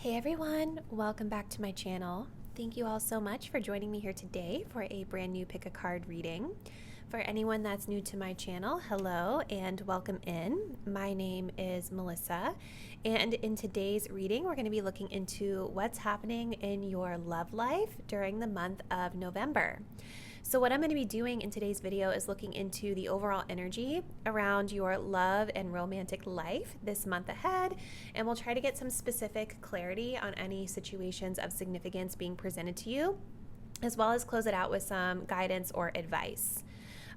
Hey everyone, welcome back to my channel. Thank you all so much for joining me here today for a brand new pick a card reading. For anyone that's new to my channel, hello and welcome in. My name is Melissa, and in today's reading we're going to be looking into what's happening in your love life during the month of November. So what I'm going to be doing in today's video is looking into the overall energy around your love and romantic life this month ahead, and we'll try to get some specific clarity on any situations of significance being presented to you, as well as close it out with some guidance or advice.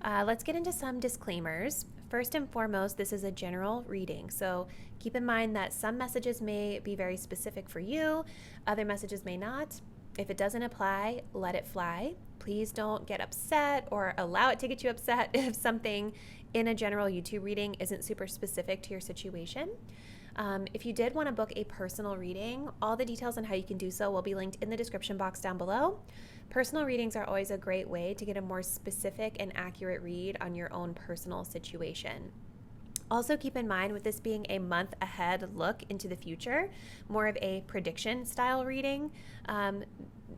Let's get into some disclaimers. First and foremost, this is a general reading, so keep in mind that some messages may be very specific for you, other messages may not. If it doesn't apply, let it fly. Please don't get upset or allow it to get you upset if something in a general YouTube reading isn't super specific to your situation. If you did want to book a personal reading, all the details on how you can do so will be linked in the description box down below. Personal readings are always a great way to get a more specific and accurate read on your own personal situation. Also keep in mind, with this being a month ahead look into the future, more of a prediction style reading,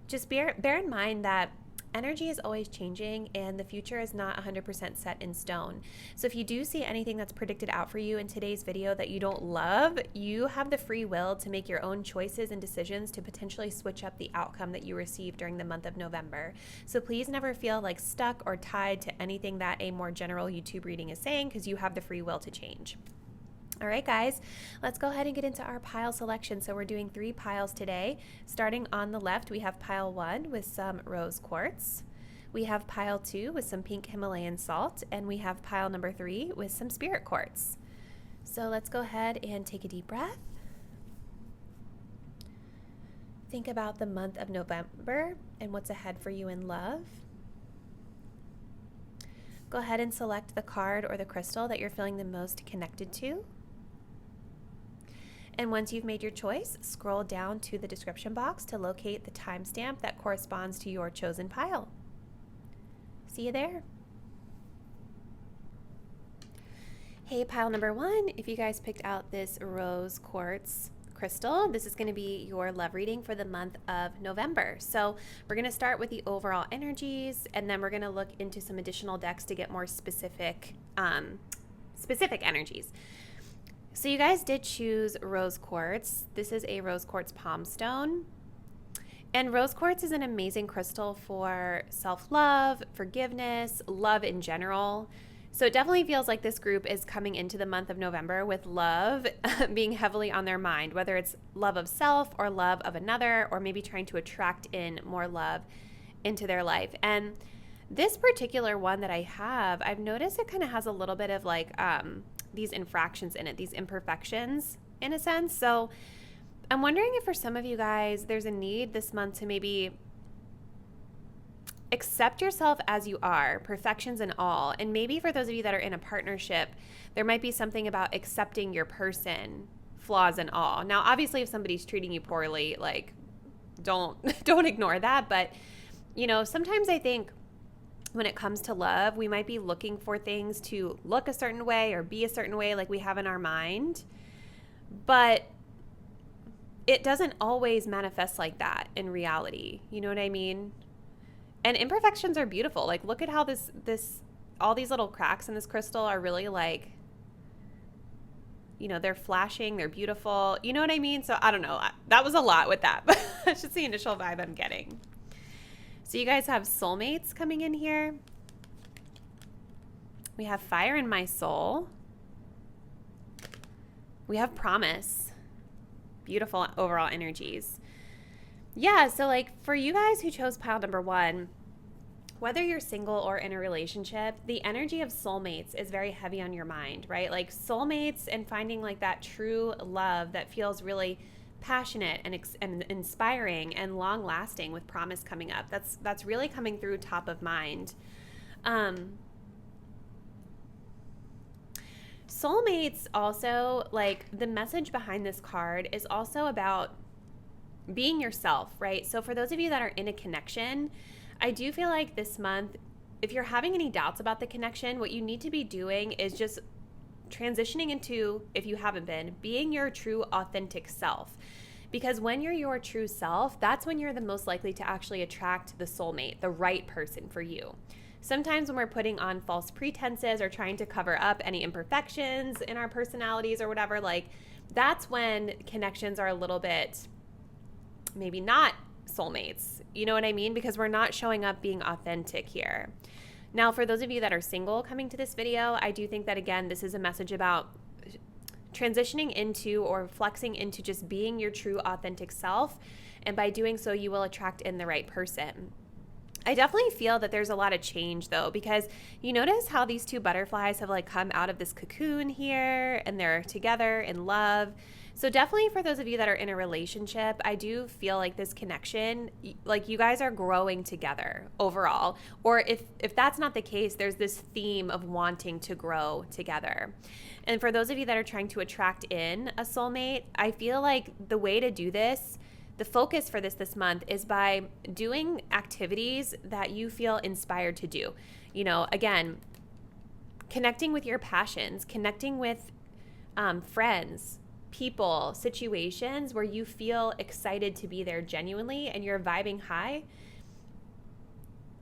just bear in mind that energy is always changing and the future is not 100% set in stone. So if you do see anything that's predicted out for you in today's video that you don't love, you have the free will to make your own choices and decisions to potentially switch up the outcome that you receive during the month of November. So please never feel like stuck or tied to anything that a more general YouTube reading is saying, because you have the free will to change. All right, guys, let's go ahead and get into our pile selection. So we're doing 3 piles today. Starting on the left, we have pile 1 with some rose quartz. We have pile 2 with some pink Himalayan salt, and we have pile number 3 with some spirit quartz. So let's go ahead and take a deep breath. Think about the month of November and what's ahead for you in love. Go ahead and select the card or the crystal that you're feeling the most connected to. And once you've made your choice, scroll down to the description box to locate the timestamp that corresponds to your chosen pile. See you there. Hey, pile number 1, if you guys picked out this rose quartz crystal, this is going to be your love reading for the month of November. So we're going to start with the overall energies, and then we're going to look into some additional decks to get more specific energies. So you guys did choose rose quartz. This is a rose quartz palm stone. And rose quartz is an amazing crystal for self-love, forgiveness, love in general. So it definitely feels like this group is coming into the month of November with love being heavily on their mind, whether it's love of self or love of another, or maybe trying to attract in more love into their life. And this particular one that I have, I've noticed it kind of has a little bit of like these infractions in it, these imperfections in a sense. So I'm wondering if for some of you guys, there's a need this month to maybe accept yourself as you are, perfections and all. And maybe for those of you that are in a partnership, there might be something about accepting your person, flaws and all. Now, obviously, if somebody's treating you poorly, like don't ignore that. But, you know, sometimes I think when it comes to love, we might be looking for things to look a certain way or be a certain way like we have in our mind. But it doesn't always manifest like that in reality. You know what I mean? And imperfections are beautiful. Like, look at how all these little cracks in this crystal are really like, you know, they're flashing, they're beautiful. You know what I mean? So I don't know. That was a lot with that, but that's just the initial vibe I'm getting. So you guys have soulmates coming in here. We have fire in my soul. We have promise. Beautiful overall energies. Yeah, so like for you guys who chose pile number 1, whether you're single or in a relationship, the energy of soulmates is very heavy on your mind, right? Like soulmates and finding like that true love that feels really passionate and inspiring and long lasting, with promise coming up. That's really coming through top of mind. Soulmates also, like the message behind this card is also about being yourself, right? So for those of you that are in a connection, I do feel like this month, if you're having any doubts about the connection, what you need to be doing is just transitioning into, if you haven't been, being your true authentic self. Because when you're your true self, that's when you're the most likely to actually attract the soulmate, the right person for you. Sometimes when we're putting on false pretenses or trying to cover up any imperfections in our personalities or whatever, like that's when connections are a little bit maybe not soulmates. You know what I mean? Because we're not showing up being authentic here. Now, for those of you that are single coming to this video, I do think that, again, this is a message about transitioning into or flexing into just being your true authentic self. And by doing so, you will attract in the right person. I definitely feel that there's a lot of change though, because you notice how these two butterflies have like come out of this cocoon here and they're together in love. So definitely for those of you that are in a relationship, I do feel like this connection, like you guys are growing together overall. Or if that's not the case, there's this theme of wanting to grow together. And for those of you that are trying to attract in a soulmate, I feel like the way to do this, the focus for this month is by doing activities that you feel inspired to do. You know, again, connecting with your passions, connecting with friends, people, situations where you feel excited to be there genuinely and you're vibing high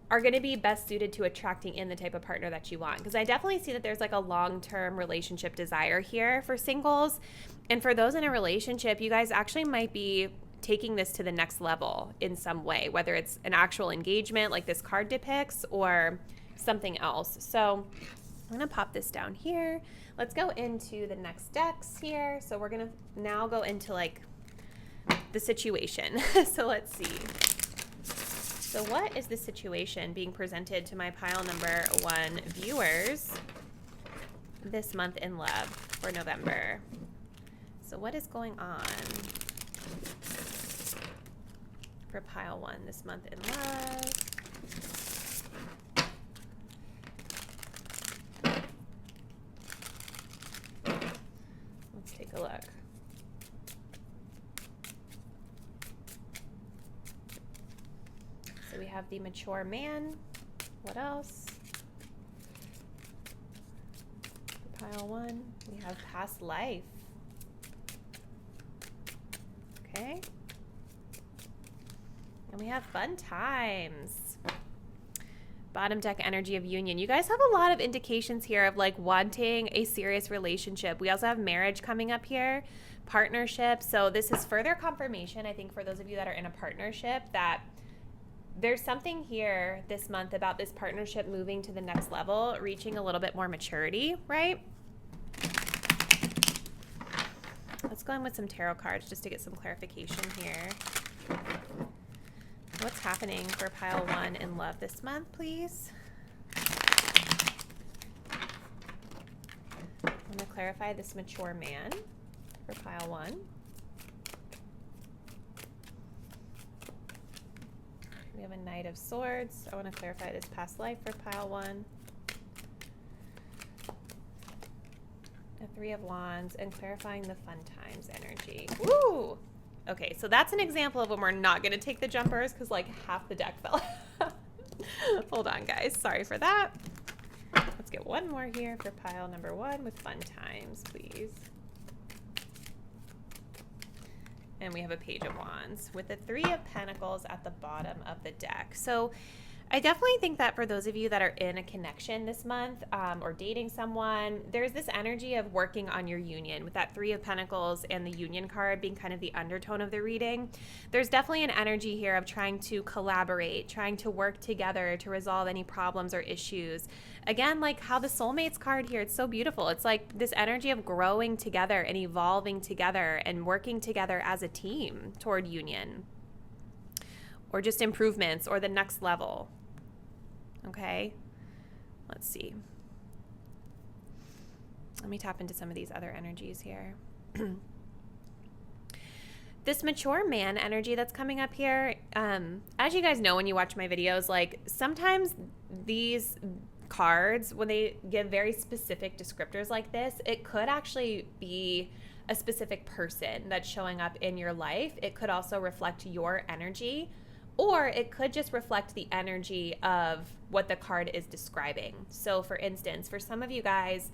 are going to be best suited to attracting in the type of partner that you want. Because I definitely see that there's like a long-term relationship desire here for singles. And for those in a relationship, you guys actually might be taking this to the next level in some way, whether it's an actual engagement like this card depicts or something else. So I'm going to pop this down here. Let's go into the next decks here. So we're going to now go into like the situation. So let's see. So what is the situation being presented to my pile number 1 viewers this month in love for November? So what is going on for pile 1 this month in love? Let's take a look. So we have the mature man. What else? For pile 1, we have past life. Okay. And we have fun times. Bottom deck energy of union. You guys have a lot of indications here of like wanting a serious relationship. We also have marriage coming up here, partnership. So this is further confirmation, I think, for those of you that are in a partnership, that there's something here this month about this partnership moving to the next level, reaching a little bit more maturity, right? Let's go in with some tarot cards just to get some clarification here. What's happening for pile 1 in love this month, please? I'm going to clarify this mature man for pile 1. We have a Knight of Swords. I want to clarify this past life for pile 1. A 3 of Wands, and clarifying the fun times energy. Woo! Okay, so that's an example of when we're not going to take the jumpers because like half the deck fell out. Hold on, guys. Sorry for that. Let's get one more here for pile number 1 with fun times, please. And we have a Page of Wands with the 3 of Pentacles at the bottom of the deck. So I definitely think that for those of you that are in a connection this month or dating someone, there's this energy of working on your union with that 3 of Pentacles and the union card being kind of the undertone of the reading. There's definitely an energy here of trying to collaborate, trying to work together to resolve any problems or issues. Again, like how the soulmates card here, it's so beautiful. It's like this energy of growing together and evolving together and working together as a team toward union or just improvements or the next level. Okay, let's see. Let me tap into some of these other energies here. This mature man energy that's coming up here, as you guys know when you watch my videos, like sometimes these cards, when they give very specific descriptors like this, it could actually be a specific person that's showing up in your life. It could also reflect your energy, or it could just reflect the energy of what the card is describing. So for instance, for some of you guys,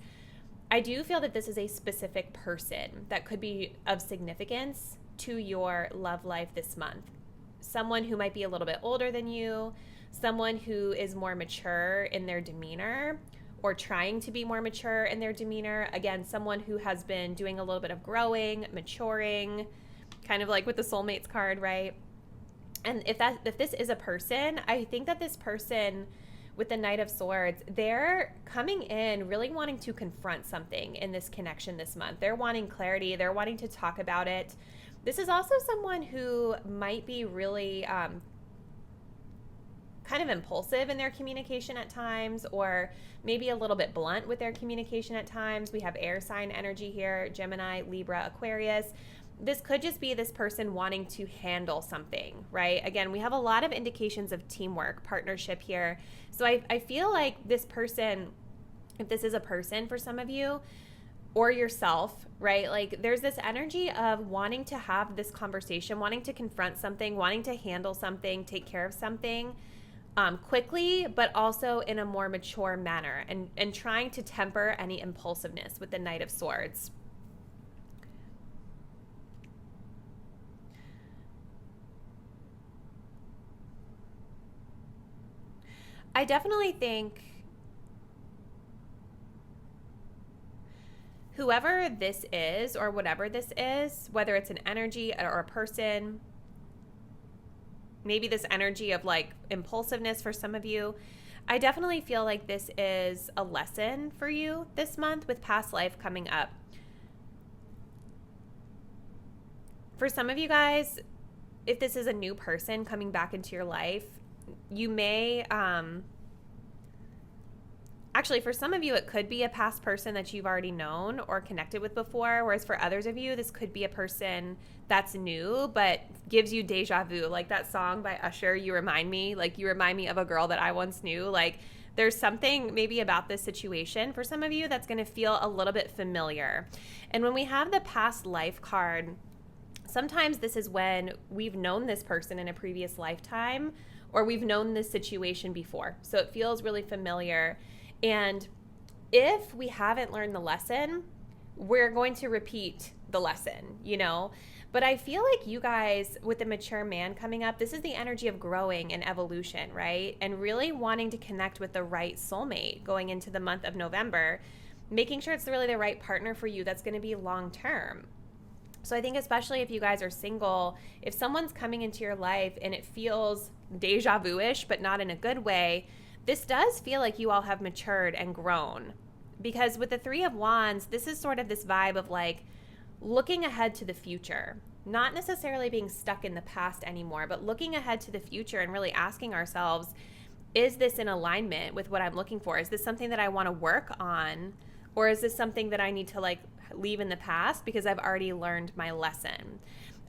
I do feel that this is a specific person that could be of significance to your love life this month. Someone who might be a little bit older than you, someone who is more mature in their demeanor or trying to be more mature in their demeanor. Again, someone who has been doing a little bit of growing, maturing, kind of like with the soulmates card, right? And if this is a person, I think that this person with the Knight of Swords, they're coming in really wanting to confront something in this connection this month. They're wanting clarity. They're wanting to talk about it. This is also someone who might be really kind of impulsive in their communication at times, or maybe a little bit blunt with their communication at times. We have air sign energy here, Gemini, Libra, Aquarius. This could just be this person wanting to handle something, right? Again, we have a lot of indications of teamwork, partnership here. So I feel like this person, if this is a person for some of you, or yourself, right? Like there's this energy of wanting to have this conversation, wanting to confront something, wanting to handle something, take care of something quickly, but also in a more mature manner, and trying to temper any impulsiveness with the Knight of Swords. I definitely think whoever this is, or whatever this is, whether it's an energy or a person, maybe this energy of like impulsiveness for some of you, I definitely feel like this is a lesson for you this month with past life coming up. For some of you guys, if this is a new person coming back into your life, you may, actually, for some of you, it could be a past person that you've already known or connected with before, whereas for others of you, this could be a person that's new but gives you deja vu, like that song by Usher, You Remind Me, like you remind me of a girl that I once knew. Like there's something maybe about this situation for some of you that's going to feel a little bit familiar. And when we have the past life card, sometimes this is when we've known this person in a previous lifetime, or we've known this situation before. So it feels really familiar. And if we haven't learned the lesson, we're going to repeat the lesson, you know? But I feel like you guys, with the mature man coming up, this is the energy of growing and evolution, right? And really wanting to connect with the right soulmate going into the month of November, making sure it's really the right partner for you that's going to be long term. So I think especially if you guys are single, if someone's coming into your life and it feels deja vu-ish, but not in a good way, this does feel like you all have matured and grown. Because with the Three of Wands, this is sort of this vibe of like looking ahead to the future, not necessarily being stuck in the past anymore, but looking ahead to the future and really asking ourselves, is this in alignment with what I'm looking for? Is this something that I want to work on? Or is this something that I need to like leave in the past because I've already learned my lesson?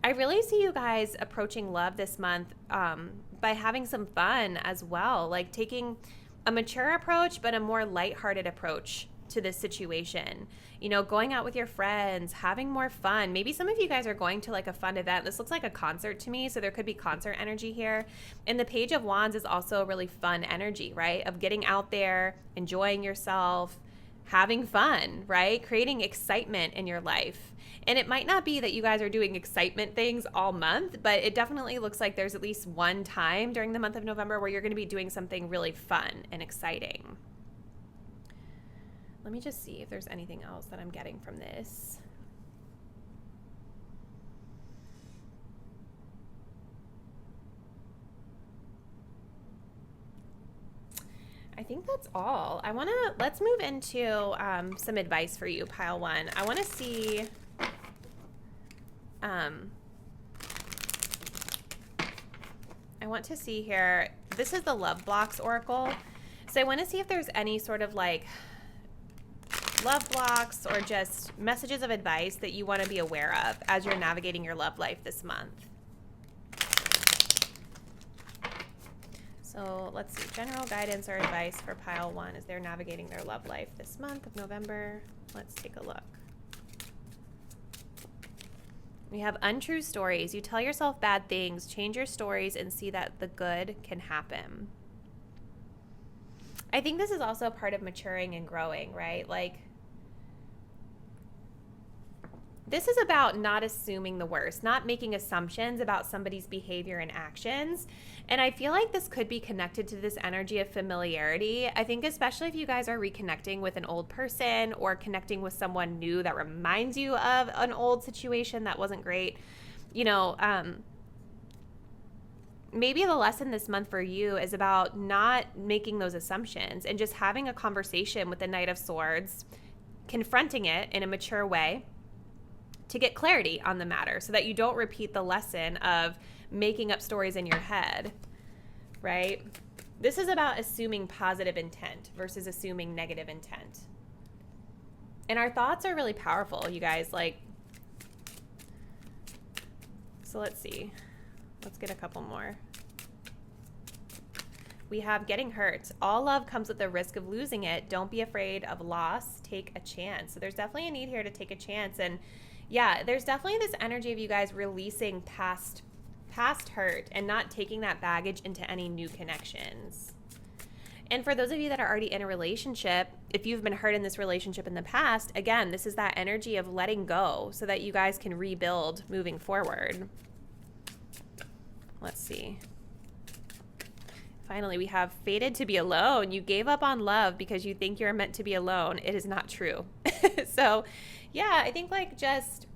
I really see you guys approaching love this month by having some fun as well, like taking a mature approach, but a more lighthearted approach to this situation. You know, going out with your friends, having more fun. Maybe some of you guys are going to like a fun event. This looks like a concert to me, so there could be concert energy here. And the Page of Wands is also a really fun energy, right? Of getting out there, enjoying yourself, having fun, right? Creating excitement in your life. And it might not be that you guys are doing excitement things all month, but it definitely looks like there's at least one time during the month of November where you're going to be doing something really fun and exciting. Let me just see if there's anything else that I'm getting from this. I think that's all. Let's move into some advice for you, pile one. I want to see, here, this is the Love Blocks Oracle. So I want to see if there's any sort of like love blocks or just messages of advice that you want to be aware of as you're navigating your love life this month. So let's see, general guidance or advice for pile one as they're navigating their love life this month of November. Let's take a look. We have untrue stories. You tell yourself bad things, change your stories, and see that the good can happen. I think this is also a part of maturing and growing, right? Like this is about not assuming the worst, not making assumptions about somebody's behavior and actions. And I feel like this could be connected to this energy of familiarity. I think especially if you guys are reconnecting with an old person or connecting with someone new that reminds you of an old situation that wasn't great, maybe the lesson this month for you is about not making those assumptions and just having a conversation with the Knight of Swords, confronting it in a mature way to get clarity on the matter so that you don't repeat the lesson of making up stories in your head, right? This is about assuming positive intent versus assuming negative intent. And our thoughts are really powerful, you guys. So let's see. Let's get a couple more. We have getting hurt. All love comes with the risk of losing it. Don't be afraid of loss. Take a chance. So there's definitely a need here to take a chance. And yeah, there's definitely this energy of you guys releasing past hurt and not taking that baggage into any new connections. And for those of you that are already in a relationship, if you've been hurt in this relationship in the past, again, this is that energy of letting go so that you guys can rebuild moving forward. Let's see. Finally, we have fated to be alone. You gave up on love because you think you're meant to be alone. It is not true. So, yeah, I think just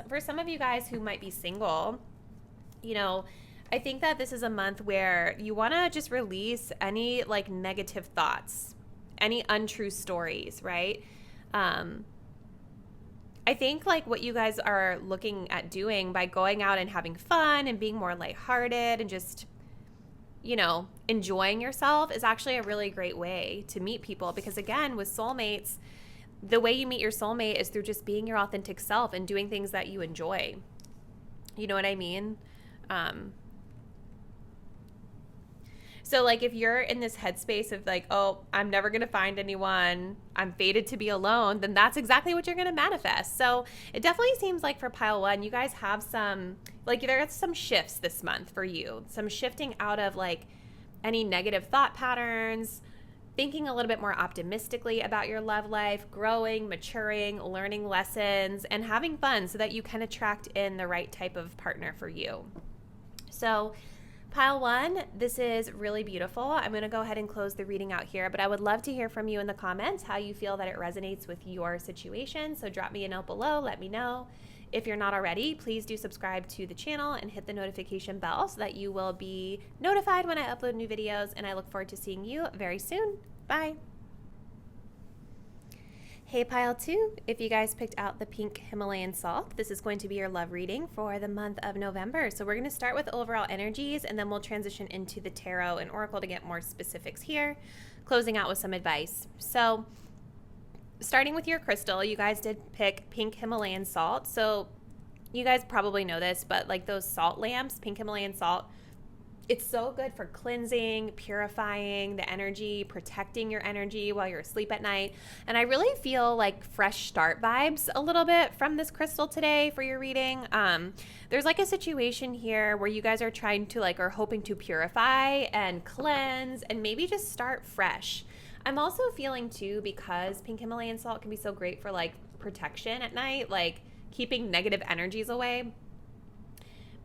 for some of you guys who might be single, I think that this is a month where you want to just release any negative thoughts, any untrue stories, right? I think what you guys are looking at doing by going out and having fun and being more lighthearted and just enjoying yourself is actually a really great way to meet people, because again, with soulmates, the way you meet your soulmate is through just being your authentic self and doing things that you enjoy. You know what I mean? So if you're in this headspace of oh, I'm never going to find anyone, I'm fated to be alone, then that's exactly what you're going to manifest. So it definitely seems like for pile one, you guys have some, there's some shifts this month for you, some shifting out of any negative thought patterns, thinking a little bit more optimistically about your love life, growing, maturing, learning lessons, and having fun so that you can attract in the right type of partner for you. So pile one, this is really beautiful. I'm going to go ahead and close the reading out here, but I would love to hear from you in the comments how you feel that it resonates with your situation. So drop me a note below, let me know. If you're not already, please do subscribe to the channel and hit the notification bell so that you will be notified when I upload new videos, and I look forward to seeing you very soon. Bye. Hey pile two, if you guys picked out the pink Himalayan salt, this is going to be your love reading for the month of November. So we're going to start with overall energies, and then we'll transition into the tarot and oracle to get more specifics here, closing out with some advice. So starting with your crystal, you guys did pick pink Himalayan salt. So you guys probably know this, but those salt lamps, pink Himalayan salt, it's so good for cleansing, purifying the energy, protecting your energy while you're asleep at night. And I really feel fresh start vibes a little bit from this crystal today for your reading. There's a situation here where you guys are trying to are hoping to purify and cleanse and maybe just start fresh. I'm also feeling too, because pink Himalayan salt can be so great for protection at night, keeping negative energies away.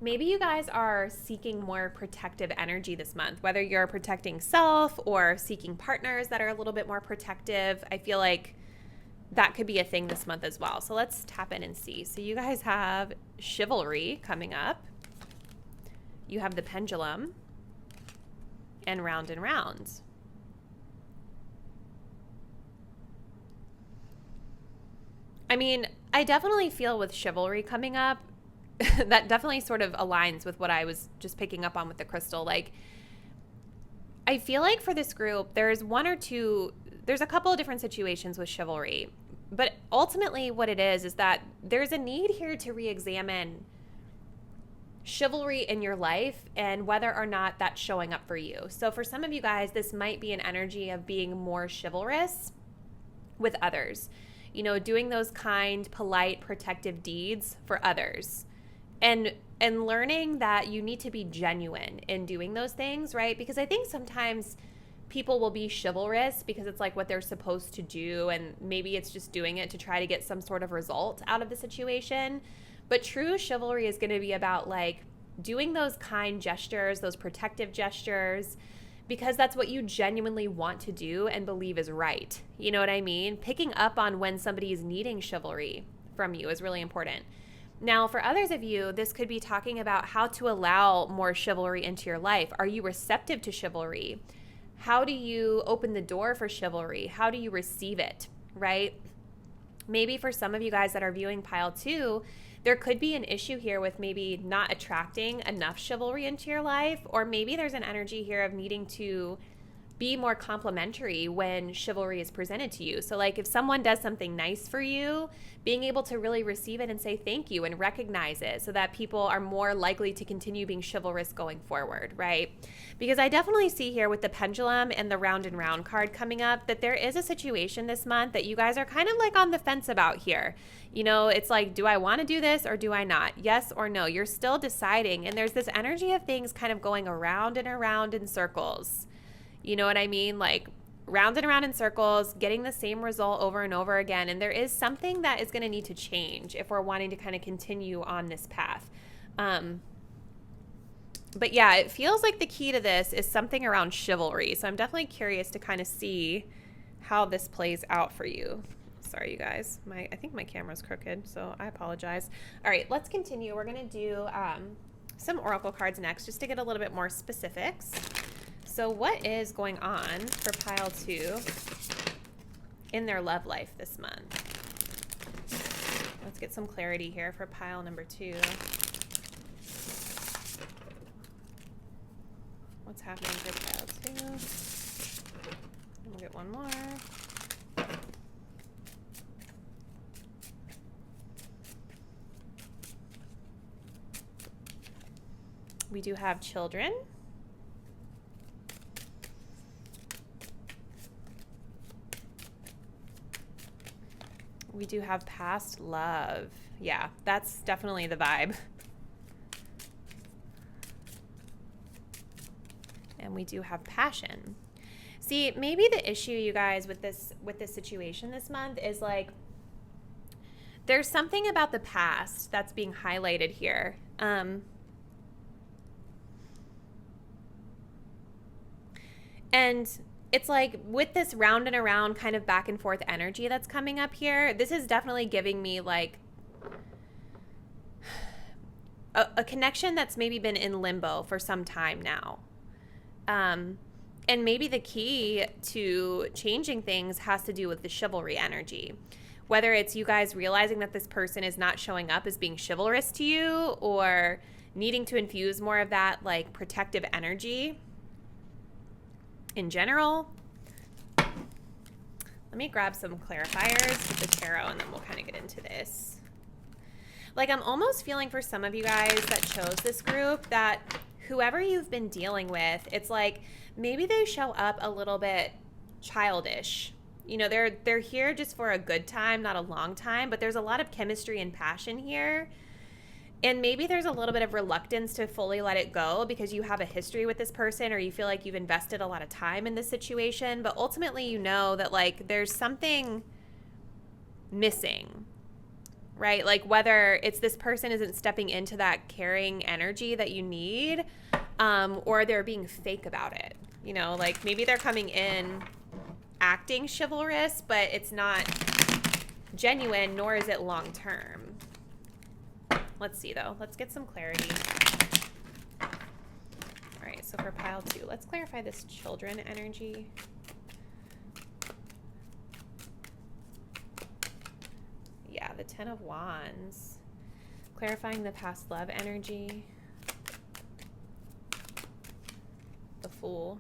Maybe you guys are seeking more protective energy this month, whether you're protecting self or seeking partners that are a little bit more protective. I feel like that could be a thing this month as well. So let's tap in and see. So you guys have chivalry coming up. You have the pendulum and round and round. I mean, I definitely feel with chivalry coming up, that definitely sort of aligns with what I was just picking up on with the crystal. I feel like for this group, there's a couple of different situations with chivalry, but ultimately what it is that there's a need here to re-examine chivalry in your life and whether or not that's showing up for you. So for some of you guys, this might be an energy of being more chivalrous with others, doing those kind, polite, protective deeds for others. And learning that you need to be genuine in doing those things, right? Because I think sometimes people will be chivalrous because it's like what they're supposed to do, and maybe it's just doing it to try to get some sort of result out of the situation. But true chivalry is going to be about like doing those kind gestures, those protective gestures, because that's what you genuinely want to do and believe is right. You know what I mean? Picking up on when somebody is needing chivalry from you is really important. Now, for others of you, this could be talking about how to allow more chivalry into your life. Are you receptive to chivalry? How do you open the door for chivalry? How do you receive it, right? Maybe for some of you guys that are viewing pile 2, there could be an issue here with maybe not attracting enough chivalry into your life, or maybe there's an energy here of needing to be more complimentary when chivalry is presented to you. So like if someone does something nice for you, being able to really receive it and say thank you and recognize it so that people are more likely to continue being chivalrous going forward, right? Because I definitely see here with the pendulum and the round and round card coming up that there is a situation this month that you guys are kind of like on the fence about here. You know, it's like, do I want to do this or do I not? Yes or no? You're still deciding. And there's this energy of things kind of going around and around in circles. You know what I mean? Like round and around in circles, getting the same result over and over again. And there is something that is going to need to change if we're wanting to kind of continue on this path. But yeah, it feels like the key to this is something around chivalry. So I'm definitely curious to kind of see how this plays out for you. Sorry, you guys. I think my camera's crooked, so I apologize. All right, let's continue. We're going to do some oracle cards next just to get a little bit more specifics. So what is going on for pile 2 in their love life this month? Let's get some clarity here for pile number 2. What's happening for pile 2? We'll get one more. We do have children. We do have past love. Yeah, that's definitely the vibe. And we do have passion. See, maybe the issue, you guys, with this situation this month is like there's something about the past that's being highlighted here. And it's like with this round and around kind of back and forth energy that's coming up here, this is definitely giving me like a connection that's maybe been in limbo for some time now. And maybe the key to changing things has to do with the chivalry energy. Whether it's you guys realizing that this person is not showing up as being chivalrous to you or needing to infuse more of that like protective energy in general. Let me grab some clarifiers with the tarot and then we'll kind of get into this. Like I'm almost feeling for some of you guys that chose this group that whoever you've been dealing with, it's like maybe they show up a little bit childish. You know, they're here just for a good time, not a long time, but there's a lot of chemistry and passion here. And maybe there's a little bit of reluctance to fully let it go because you have a history with this person or you feel like you've invested a lot of time in this situation. But ultimately, you know that like there's something missing, right? Like whether it's this person isn't stepping into that caring energy that you need or they're being fake about it. You know, like maybe they're coming in acting chivalrous, but it's not genuine, nor is it long term. Let's see, though. Let's get some clarity. All right, so for pile 2, let's clarify this children energy. Yeah, the 10 of Wands. Clarifying the past love energy. The Fool.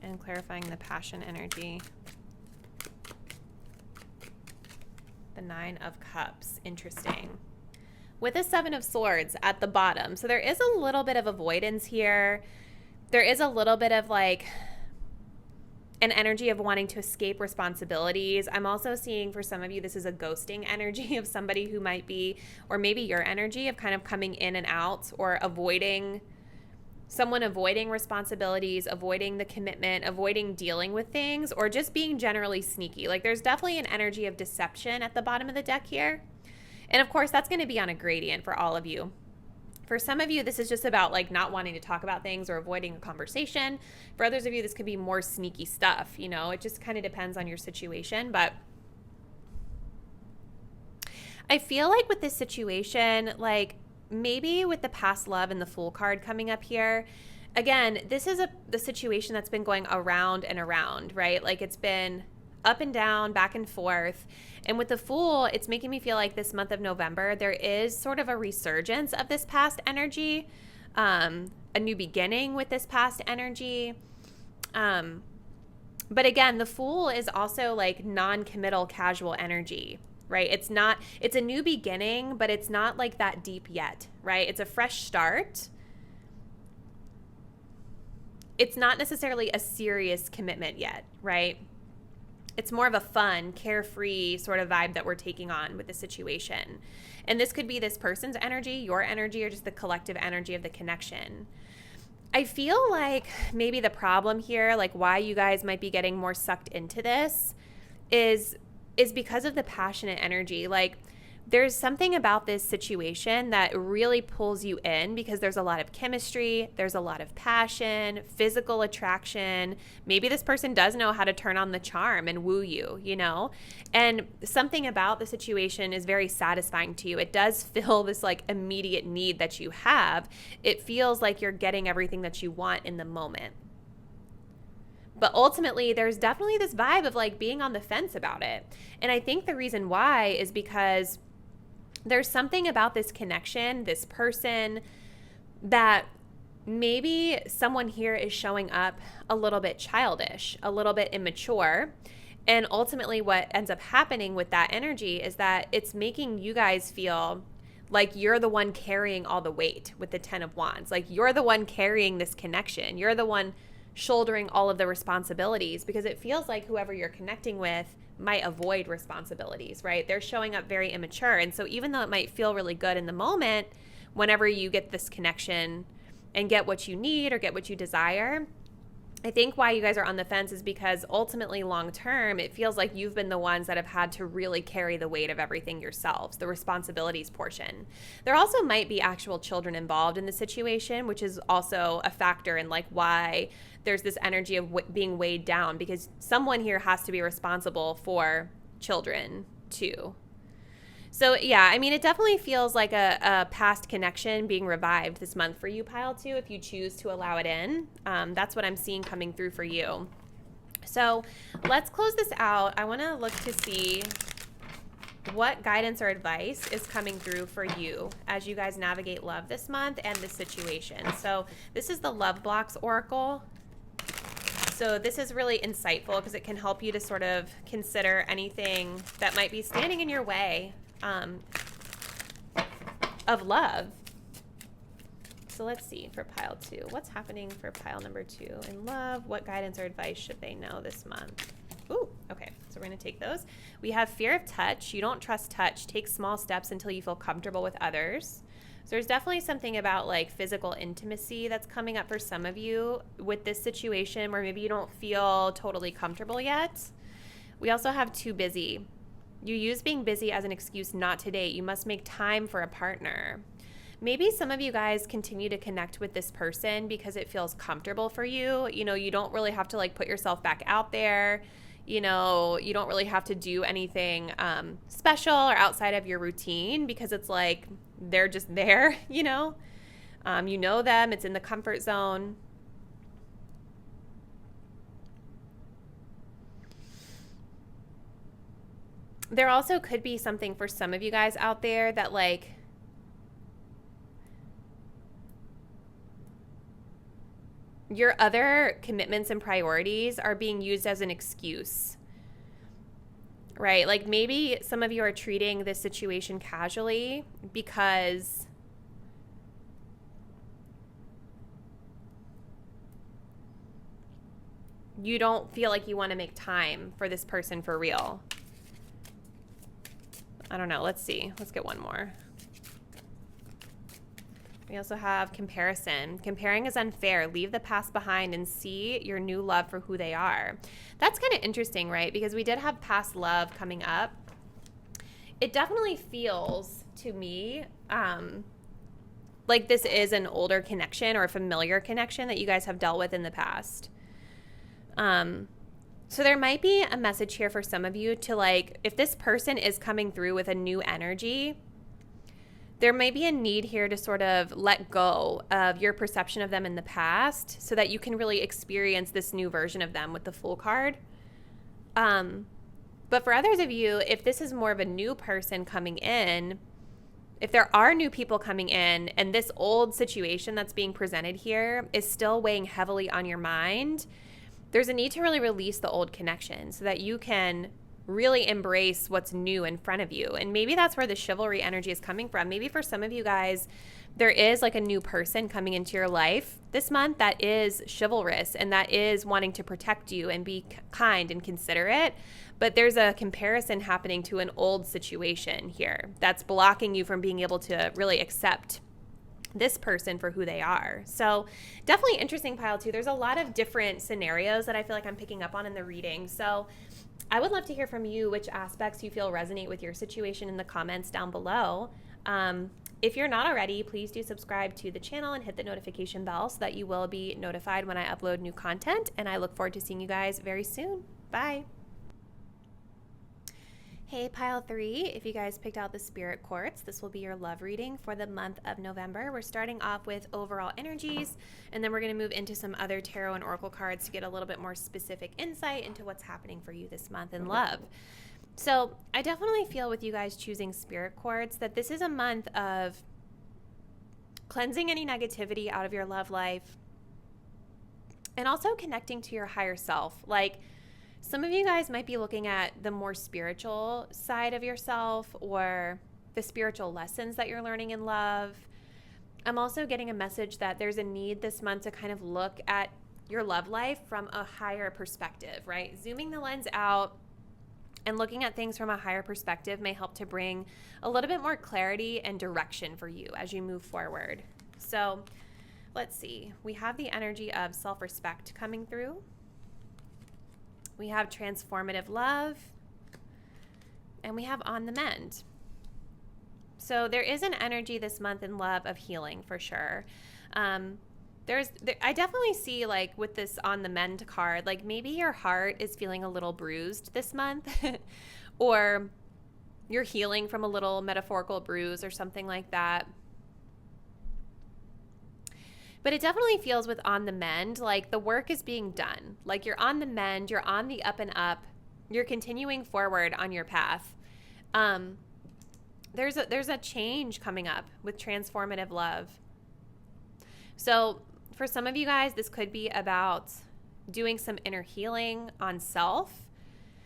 And clarifying the passion energy. The 9 of Cups. Interesting. With a 7 of Swords at the bottom. So there is a little bit of avoidance here. There is a little bit of like an energy of wanting to escape responsibilities. I'm also seeing for some of you, this is a ghosting energy of somebody who might be, or maybe your energy of kind of coming in and out or avoiding someone avoiding responsibilities, avoiding the commitment, avoiding dealing with things, or just being generally sneaky. Like there's definitely an energy of deception at the bottom of the deck here. And of course, that's going to be on a gradient for all of you. For some of you, this is just about like not wanting to talk about things or avoiding a conversation. For others of you, this could be more sneaky stuff. You know, it just kind of depends on your situation. But I feel like with this situation, like maybe with the past love and the Fool card coming up here, again, this is the situation that's been going around and around, right? Like it's been up and down, back and forth. And with the Fool, it's making me feel like this month of November, there is sort of a resurgence of this past energy, a new beginning with this past energy. But again, the Fool is also like non-committal, casual energy, right? It's a new beginning, but it's not like that deep yet, right? It's a fresh start. It's not necessarily a serious commitment yet, right? It's more of a fun, carefree sort of vibe that we're taking on with the situation. And this could be this person's energy, your energy, or just the collective energy of the connection. I feel like maybe the problem here, like why you guys might be getting more sucked into this is because of the passionate energy. Like there's something about this situation that really pulls you in because there's a lot of chemistry, there's a lot of passion, physical attraction. Maybe this person does know how to turn on the charm and woo you, you know? And something about the situation is very satisfying to you. It does fill this like immediate need that you have. It feels like you're getting everything that you want in the moment. But ultimately, there's definitely this vibe of like being on the fence about it. And I think the reason why is because there's something about this connection, this person, that maybe someone here is showing up a little bit childish, a little bit immature. And ultimately what ends up happening with that energy is that it's making you guys feel like you're the one carrying all the weight with the 10 of Wands. Like you're the one carrying this connection. You're the one shouldering all of the responsibilities because it feels like whoever you're connecting with might avoid responsibilities, right? They're showing up very immature. And so even though it might feel really good in the moment, whenever you get this connection and get what you need or get what you desire, I think why you guys are on the fence is because ultimately long term, it feels like you've been the ones that have had to really carry the weight of everything yourselves, the responsibilities portion. There also might be actual children involved in the situation, which is also a factor in like why there's this energy of being weighed down, because someone here has to be responsible for children too. So yeah, I mean, it definitely feels like a past connection being revived this month for you, Pile 2, if you choose to allow it in. That's what I'm seeing coming through for you. So let's close this out. I want to look to see what guidance or advice is coming through for you as you guys navigate love this month and this situation. So this is the Love Blocks Oracle. So this is really insightful because it can help you to sort of consider anything that might be standing in your way of love. So let's see for Pile 2. What's happening for Pile number 2 in love? What guidance or advice should they know this month? Ooh, okay. So we're going to take those. We have fear of touch. You don't trust touch. Take small steps until you feel comfortable with others. So there's definitely something about like physical intimacy that's coming up for some of you with this situation where maybe you don't feel totally comfortable yet. We also have too busy. You use being busy as an excuse not to date. You must make time for a partner. Maybe some of you guys continue to connect with this person because it feels comfortable for you. You know, you don't really have to like put yourself back out there. You know, you don't really have to do anything special or outside of your routine because it's like they're just there, you know them, it's in the comfort zone. There also could be something for some of you guys out there that like your other commitments and priorities are being used as an excuse, right? Like maybe some of you are treating this situation casually because you don't feel like you want to make time for this person for real. I don't know. Let's see. Let's get one more. We also have comparison. Comparing is unfair. Leave the past behind and see your new love for who they are. That's kind of interesting, right? Because we did have past love coming up. It definitely feels to me like this is an older connection or a familiar connection that you guys have dealt with in the past. So there might be a message here for some of you to, like, if this person is coming through with a new energy, there may be a need here to sort of let go of your perception of them in the past so that you can really experience this new version of them with the Fool card. But for others of you, if this is more of a new person coming in, if there are new people coming in and this old situation that's being presented here is still weighing heavily on your mind, there's a need to really release the old connection so that you can really embrace what's new in front of you. And maybe that's where the chivalry energy is coming from. Maybe for some of you guys, there is like a new person coming into your life this month that is chivalrous and that is wanting to protect you and be kind and considerate. But there's a comparison happening to an old situation here that's blocking you from being able to really accept this person for who they are. So definitely interesting, pile 2. There's a lot of different scenarios that I feel like I'm picking up on in the reading. So I would love to hear from you which aspects you feel resonate with your situation in the comments down below. If you're not already, please do subscribe to the channel and hit the notification bell so that you will be notified when I upload new content. And I look forward to seeing you guys very soon. Bye. Hey, pile 3, if you guys picked out the Spirit Quartz, this will be your love reading for the month of November. We're starting off with overall energies, and then we're going to move into some other tarot and oracle cards to get a little bit more specific insight into what's happening for you this month in love. So I definitely feel with you guys choosing Spirit Quartz that this is a month of cleansing any negativity out of your love life and also connecting to your higher self. Like, some of you guys might be looking at the more spiritual side of yourself or the spiritual lessons that you're learning in love. I'm also getting a message that there's a need this month to kind of look at your love life from a higher perspective, right? Zooming the lens out and looking at things from a higher perspective may help to bring a little bit more clarity and direction for you as you move forward. So let's see. We have the energy of self-respect coming through. We have transformative love, and we have on the mend. So there is an energy this month in love of healing for sure. I definitely see, like, with this on the mend card, like maybe your heart is feeling a little bruised this month or you're healing from a little metaphorical bruise or something like that. But it definitely feels with on the mend, like the work is being done. Like you're on the mend, you're on the up and up, you're continuing forward on your path. There's a change coming up with transformative love. So for some of you guys, this could be about doing some inner healing on self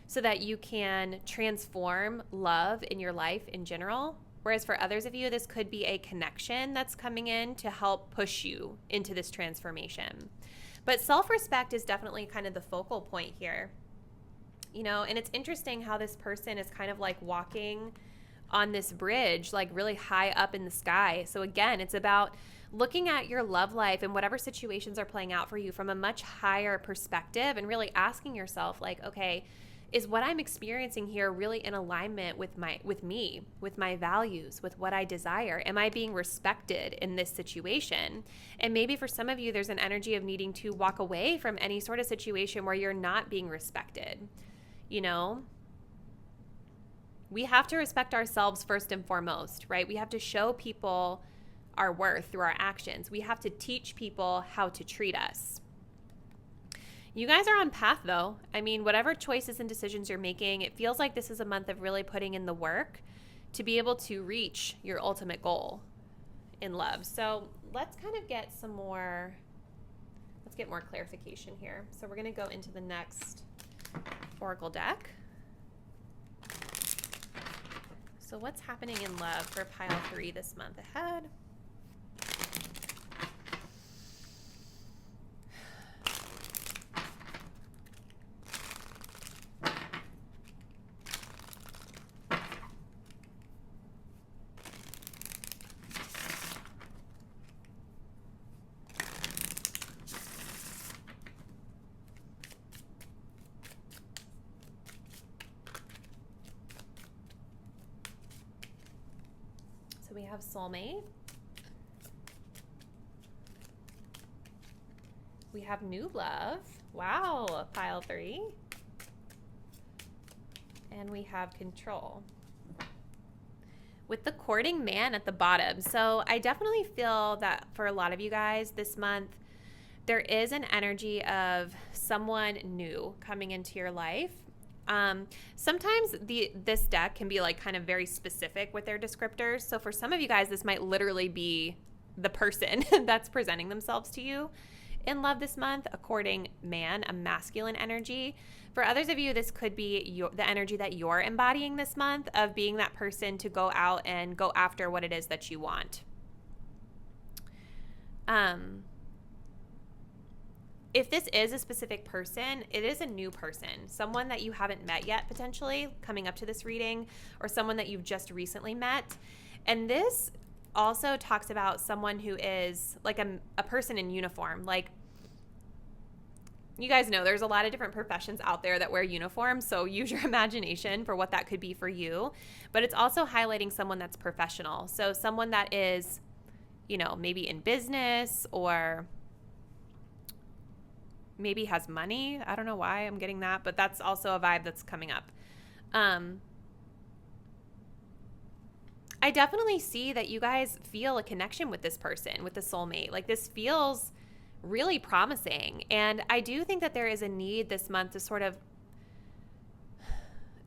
so that you can transform love in your life in general. Whereas for others of you, this could be a connection that's coming in to help push you into this transformation. But self-respect is definitely kind of the focal point here. You know, and it's interesting how this person is kind of like walking on this bridge, like really high up in the sky. So again, it's about looking at your love life and whatever situations are playing out for you from a much higher perspective and really asking yourself, like, okay, is what I'm experiencing here really in alignment with me, with my values, with what I desire? Am I being respected in this situation? And maybe for some of you, there's an energy of needing to walk away from any sort of situation where you're not being respected. You know, we have to respect ourselves first and foremost, right? We have to show people our worth through our actions. We have to teach people how to treat us. You guys are on path though. I mean, whatever choices and decisions you're making, it feels like this is a month of really putting in the work to be able to reach your ultimate goal in love. So let's kind of get more clarification here. So we're going to go into the next oracle deck. So what's happening in love for pile 3 this month ahead? we have soulmate. We have new love. Wow, pile 3. And we have control. With the courting man at the bottom. So I definitely feel that for a lot of you guys this month, there is an energy of someone new coming into your life. Sometimes this deck can be like kind of very specific with their descriptors. So for some of you guys, this might literally be the person that's presenting themselves to you in love this month, a courting man, a masculine energy. For others of you, this could be the energy that you're embodying this month of being that person to go out and go after what it is that you want. If this is a specific person, it is a new person, someone that you haven't met yet potentially coming up to this reading, or someone that you've just recently met. And this also talks about someone who is like a person in uniform. Like, you guys know there's a lot of different professions out there that wear uniforms, so use your imagination for what that could be for you. But it's also highlighting someone that's professional. So someone that is, you know, maybe in business or maybe has money. I don't know why I'm getting that, but that's also a vibe that's coming up. I definitely see that you guys feel a connection with this person, with the soulmate. Like, this feels really promising. And I do think that there is a need this month to sort of,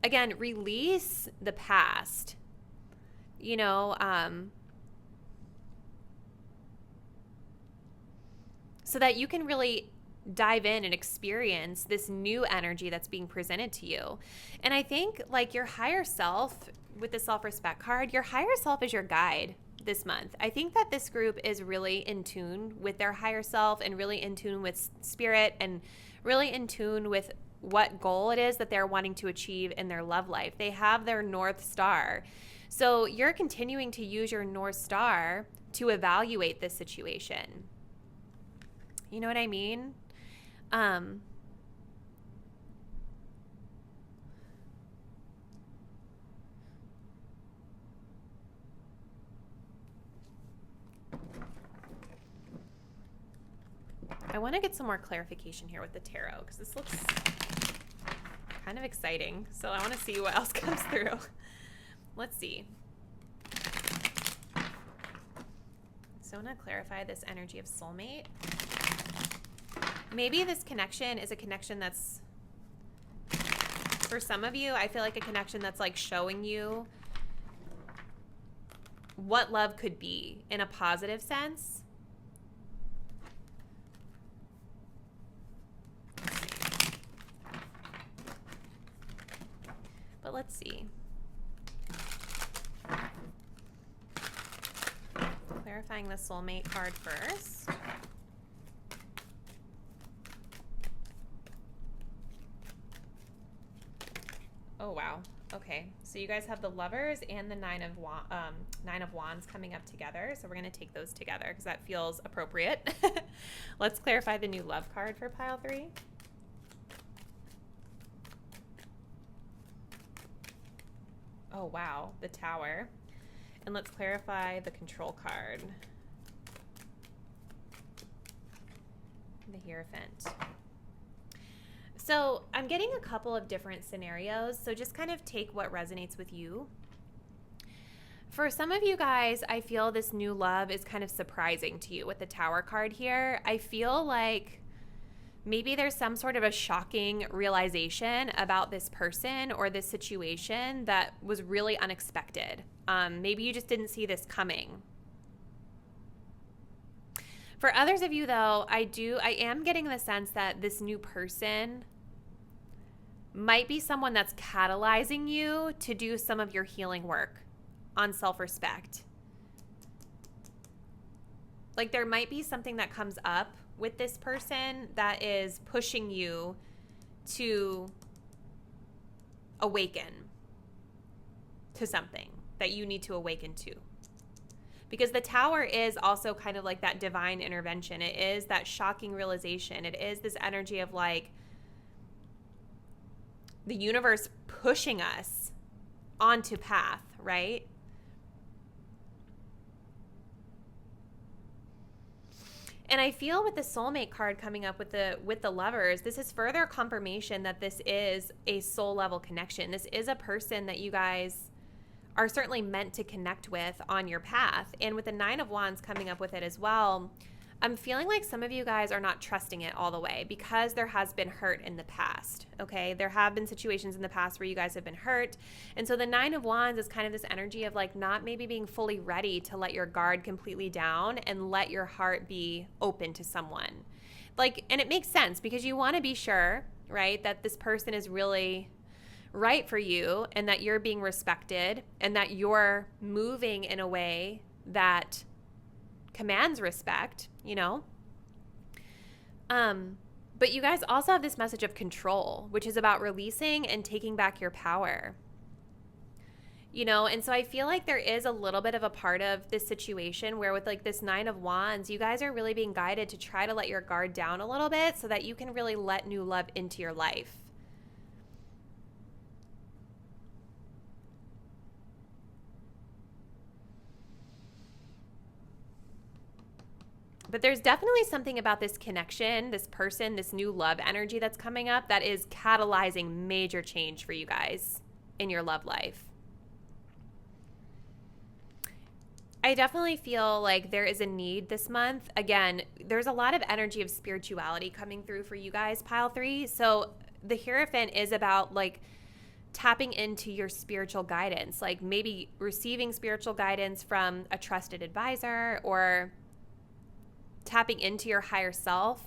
again, release the past, you know, so that you can really dive in and experience this new energy that's being presented to you. And I think like your higher self, with the self-respect card, your higher self is your guide this month. I think that this group is really in tune with their higher self and really in tune with spirit and really in tune with what goal it is that they're wanting to achieve in their love life. They have their North Star. So you're continuing to use your North Star to evaluate this situation. You know what I mean? I want to get some more clarification here with the tarot because this looks kind of exciting. So I want to see what else comes through. Let's see. So I want to clarify this energy of soulmate. Maybe this connection is a connection that's, for some of you, I feel like a connection that's like showing you what love could be in a positive sense. But let's see. Clarifying the soulmate card first. Oh, wow. Okay. So you guys have the Lovers and the Nine of Wands coming up together. So we're going to take those together because that feels appropriate. Let's clarify the new love card for pile 3. Oh, wow. The Tower. And let's clarify the control card. The Hierophant. So I'm getting a couple of different scenarios, so just kind of take what resonates with you. For some of you guys, I feel this new love is kind of surprising to you with the Tower card here. I feel like maybe there's some sort of a shocking realization about this person or this situation that was really unexpected. Maybe you just didn't see this coming. For others of you, though, I am getting the sense that this new person might be someone that's catalyzing you to do some of your healing work on self-respect. Like, there might be something that comes up with this person that is pushing you to awaken to something that you need to awaken to. Because the Tower is also kind of like that divine intervention. It is that shocking realization. It is this energy of like the universe pushing us onto path, right? And I feel with the soulmate card coming up with the lovers, this is further confirmation that this is a soul level connection. This is a person that you guys are certainly meant to connect with on your path. And with the 9 of Wands coming up with it as well, I'm feeling like some of you guys are not trusting it all the way because there has been hurt in the past, okay? There have been situations in the past where you guys have been hurt. And so the 9 of Wands is kind of this energy of like not maybe being fully ready to let your guard completely down and let your heart be open to someone. Like, and it makes sense because you want to be sure, right, that this person is really right for you and that you're being respected and that you're moving in a way that commands respect, you know? But you guys also have this message of control, which is about releasing and taking back your power. You know, and so I feel like there is a little bit of a part of this situation where with like this 9 of Wands, you guys are really being guided to try to let your guard down a little bit so that you can really let new love into your life. But there's definitely something about this connection, this person, this new love energy that's coming up that is catalyzing major change for you guys in your love life. I definitely feel like there is a need this month. Again, there's a lot of energy of spirituality coming through for you guys, pile 3. So the Hierophant is about like tapping into your spiritual guidance, like maybe receiving spiritual guidance from a trusted advisor or tapping into your higher self.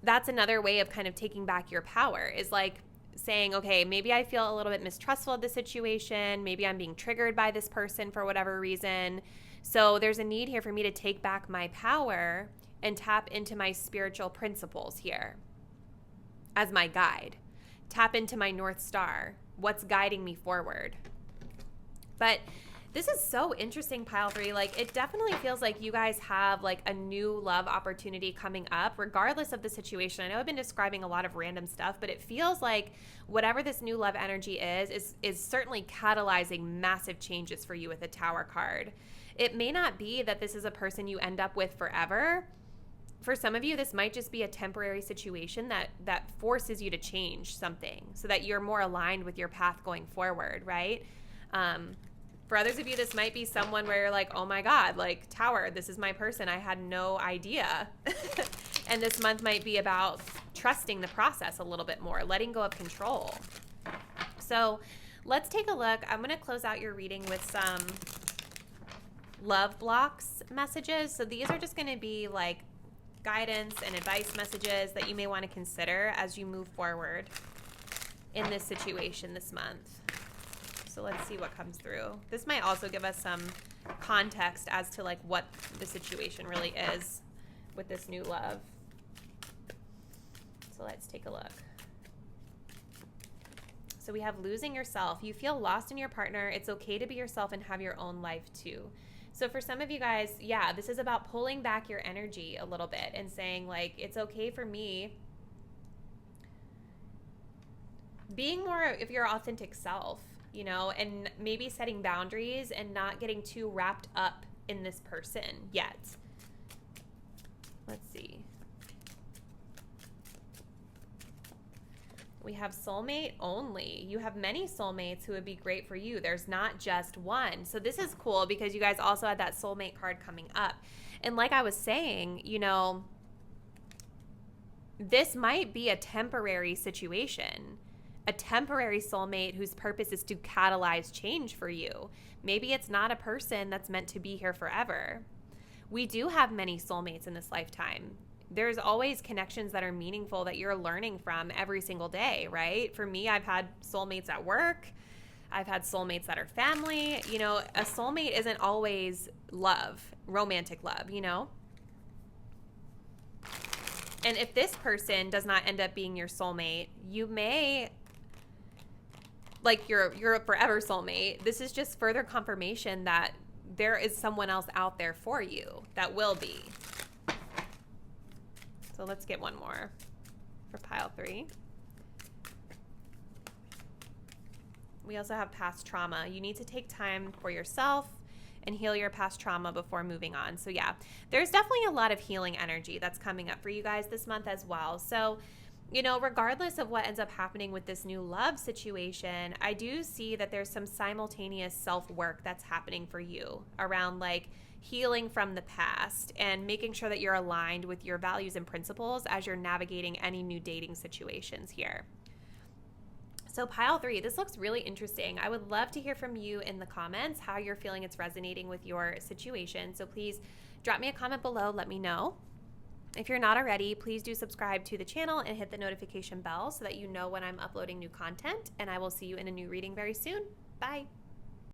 That's another way of kind of taking back your power, is like saying, okay, maybe I feel a little bit mistrustful of the situation. Maybe I'm being triggered by this person for whatever reason. So there's a need here for me to take back my power and tap into my spiritual principles here as my guide. Tap into my North Star, what's guiding me forward. But this is so interesting, pile 3. Like, it definitely feels like you guys have like a new love opportunity coming up, regardless of the situation. I know I've been describing a lot of random stuff, but it feels like whatever this new love energy is certainly catalyzing massive changes for you with the Tower card. It may not be that this is a person you end up with forever. For some of you, this might just be a temporary situation that forces you to change something so that you're more aligned with your path going forward, right? For others of you, this might be someone where you're like, oh my God, like Tower, this is my person. I had no idea. And this month might be about trusting the process a little bit more, letting go of control. So let's take a look. I'm going to close out your reading with some love blocks messages. So these are just going to be like guidance and advice messages that you may want to consider as you move forward in this situation this month. So let's see what comes through. This might also give us some context as to like what the situation really is with this new love. So let's take a look. So we have losing yourself. You feel lost in your partner. It's okay to be yourself and have your own life too. So for some of you guys, yeah, this is about pulling back your energy a little bit and saying like, it's okay for me being more of your authentic self, you know, and maybe setting boundaries and not getting too wrapped up in this person yet. Let's see. We have soulmate only. You have many soulmates who would be great for you. There's not just one. So this is cool because you guys also had that soulmate card coming up. And like I was saying, you know, this might be a temporary situation. A temporary soulmate whose purpose is to catalyze change for you. Maybe it's not a person that's meant to be here forever. We do have many soulmates in this lifetime. There's always connections that are meaningful that you're learning from every single day, right? For me, I've had soulmates at work. I've had soulmates that are family. You know, a soulmate isn't always love, romantic love, you know? And if this person does not end up being your soulmate, you may, like your forever soulmate, this is just further confirmation that there is someone else out there for you that will be. So let's get one more for pile 3. We also have past trauma. You need to take time for yourself and heal your past trauma before moving on. So yeah, there's definitely a lot of healing energy that's coming up for you guys this month as well. So, you know, regardless of what ends up happening with this new love situation, I do see that there's some simultaneous self-work that's happening for you around like healing from the past and making sure that you're aligned with your values and principles as you're navigating any new dating situations here. So pile 3, this looks really interesting. I would love to hear from you in the comments how you're feeling it's resonating with your situation. So please drop me a comment below, let me know. If you're not already, please do subscribe to the channel and hit the notification bell so that you know when I'm uploading new content, and I will see you in a new reading very soon. Bye.